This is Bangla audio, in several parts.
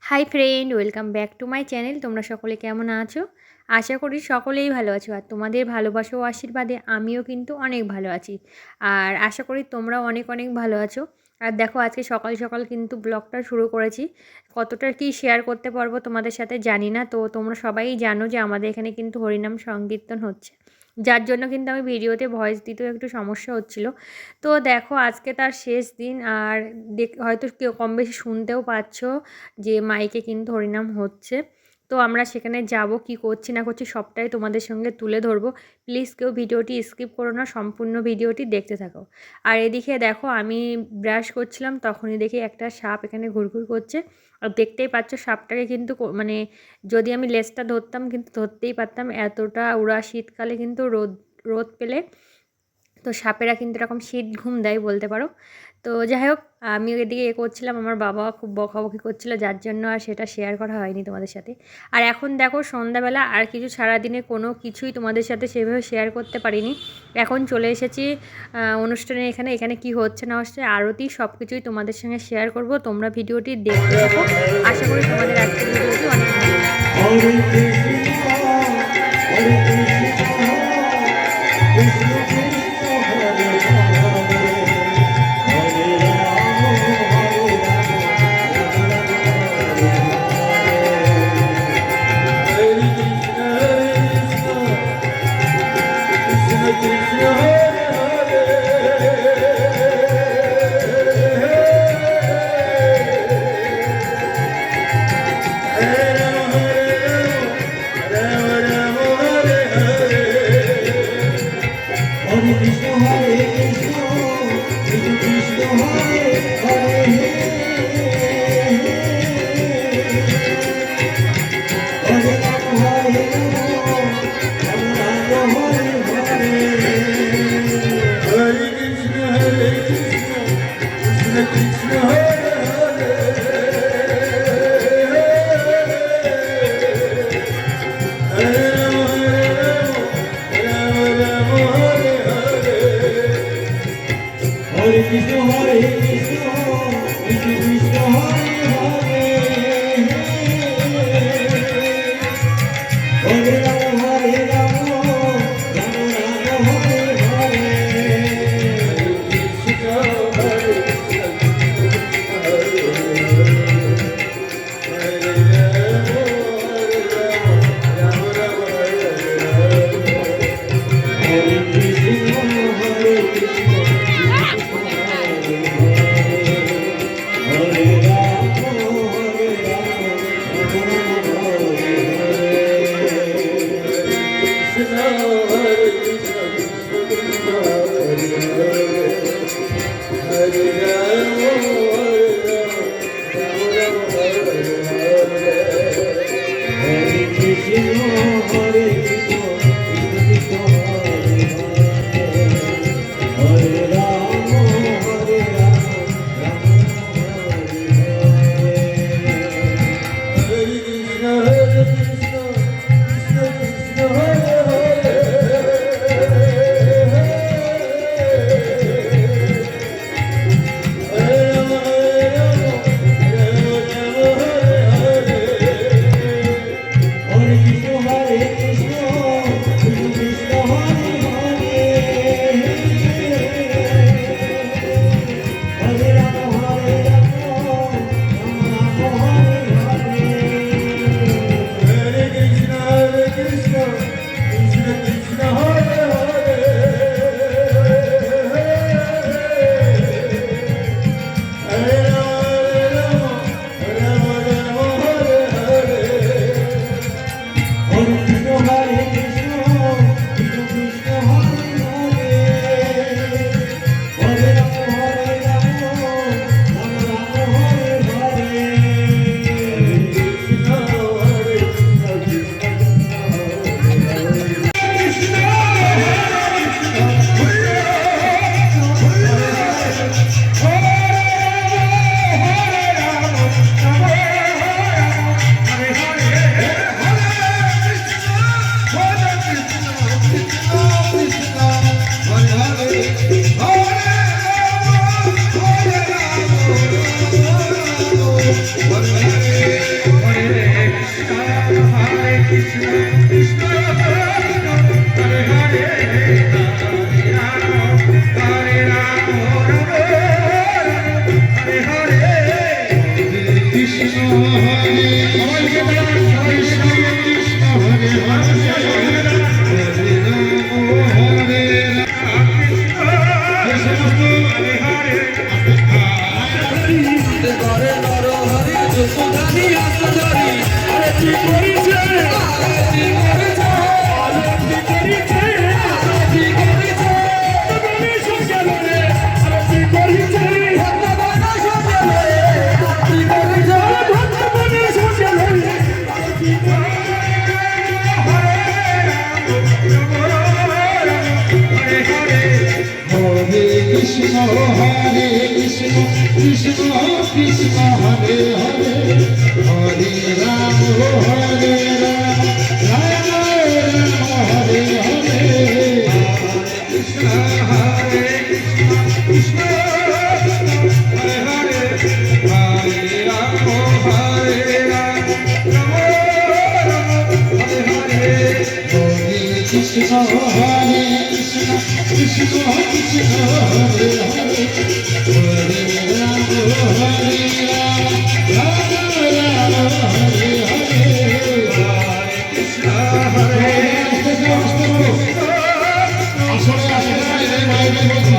Hi friend, welcome back to my channel. তোমরা সকলে কেমন আছো? আশা করি সকলেই ভালো আছো। আর তোমাদের ভালোবাসা ও আশীর্বাদে আমিও কিন্তু অনেক ভালো আছি। আর আশা করি তোমরাও অনেক অনেক ভালো আছো। আর দেখো, আজকে সকাল সকাল কিন্তু ব্লগটা শুরু করেছি। কতটা কি শেয়ার করতে পারবো তোমাদের সাথে জানি না। তো তোমরা সবাই জানো যে আমাদের এখানে কিন্তু হরিনাম সংকীর্তন হচ্ছে, যার জন্য কিন্তু আমি ভিডিওতে ভয়েস দিতেও একটু সমস্যা হচ্ছিল। তো দেখো, আজকে তার শেষ দিন। আর হয়তো কেউ কম বেশি শুনতেও পাচ্ছ যে মাইকে কিন্তু হরিনাম হচ্ছে। তো আমরা সেখানে যাব, কি করছি না করছি সবটাই তোমাদের সঙ্গে তুলে ধরবো। প্লিজ কেউ ভিডিওটি স্কিপ করো না, সম্পূর্ণ ভিডিওটি দেখতে থাকো। আর এদিকে দেখো, আমি ব্রাশ করছিলাম, তখনই দেখি একটা সাপ এখানে ঘুরঘুর করছে। আর দেখতেই পাচ্ছ সাপটাকে কিন্তু মানে যদি আমি লেজটা ধরতাম কিন্তু ধরতেই পারতাম, এতটা ওরা শীতকালে কিন্তু রোদ রোদ পেলে তো সাপেরা কিন্তু এরকম শীত ঘুম দেয় বলতে পারো। তো যাই হোক, আমি এদিকে করছিলাম, আমার বাবা খুব বকাবকি করছিল, যার জন্য আর সেটা শেয়ার করা হয়নি তোমাদের সাথে। আর এখন দেখো সন্ধ্যাবেলা, আর কিছু সারাদিনে কোনো কিছুই তোমাদের সাথে সেভাবে শেয়ার করতে পারিনি। এখন চলে এসেছি অনুষ্ঠানে, এখানে এখানে কি হচ্ছে না হচ্ছে, আরতি সব কিছুই তোমাদের সঙ্গে শেয়ার করব। তোমরা ভিডিওটি দেখতে থাকো, আশা করি তোমাদের আজকের ভিডিওটি অনেক ভালো লাগবে। Krishna Hare Krishna Krishna Krishna Hare Hare Hare Ram Hare Ram Ram Ram Hare Hare Krishna Hare Krishna Krishna Hare Hare Hare Ram Hare Ram Ram Ram Hare Hare Krishna Hare Krishna Krishna Krishna Hare Hare Hare Ram Hare Ram Ram Ram Hare Hare Krishna Hare Krishna আসলে আসলে বাইরে বলছি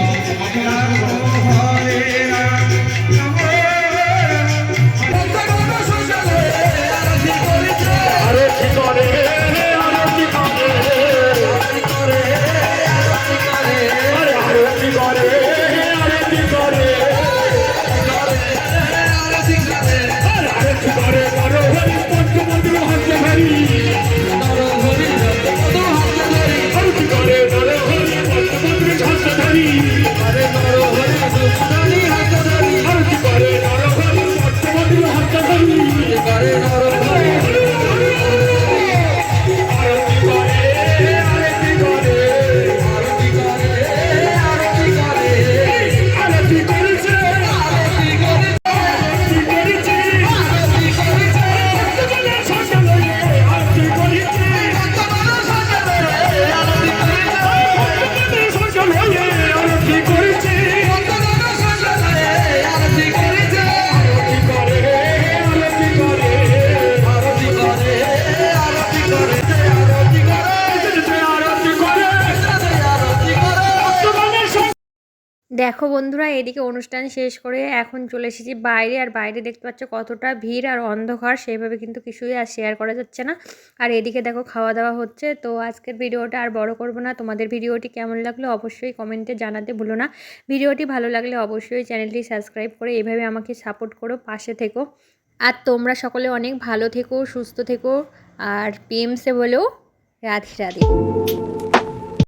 দেখো বন্ধুরা, এদিকে অনুষ্ঠান শেষ করে এখন চলে এসেছি বাইরে। আর বাইরে দেখতে পাচ্ছ কতটা ভিড় আর অন্ধকার, সেইভাবে কিন্তু কিছুই আর শেয়ার করা যাচ্ছে না। আর এদিকে দেখো খাওয়া দাওয়া হচ্ছে। তো আজকের ভিডিওটা আর বড় করব না। তোমাদের ভিডিওটি কেমন লাগলো অবশ্যই কমেন্টে জানাতে ভুলো না। ভিডিওটি ভালো লাগলে অবশ্যই চ্যানেলটি সাবস্ক্রাইব করে এভাবে আমাকে সাপোর্ট করো, পাশে থেকো। আর তোমরা সকলে অনেক ভালো থেকো, সুস্থ থেকো। আর পিএমসে বলেও রাধে রাধে।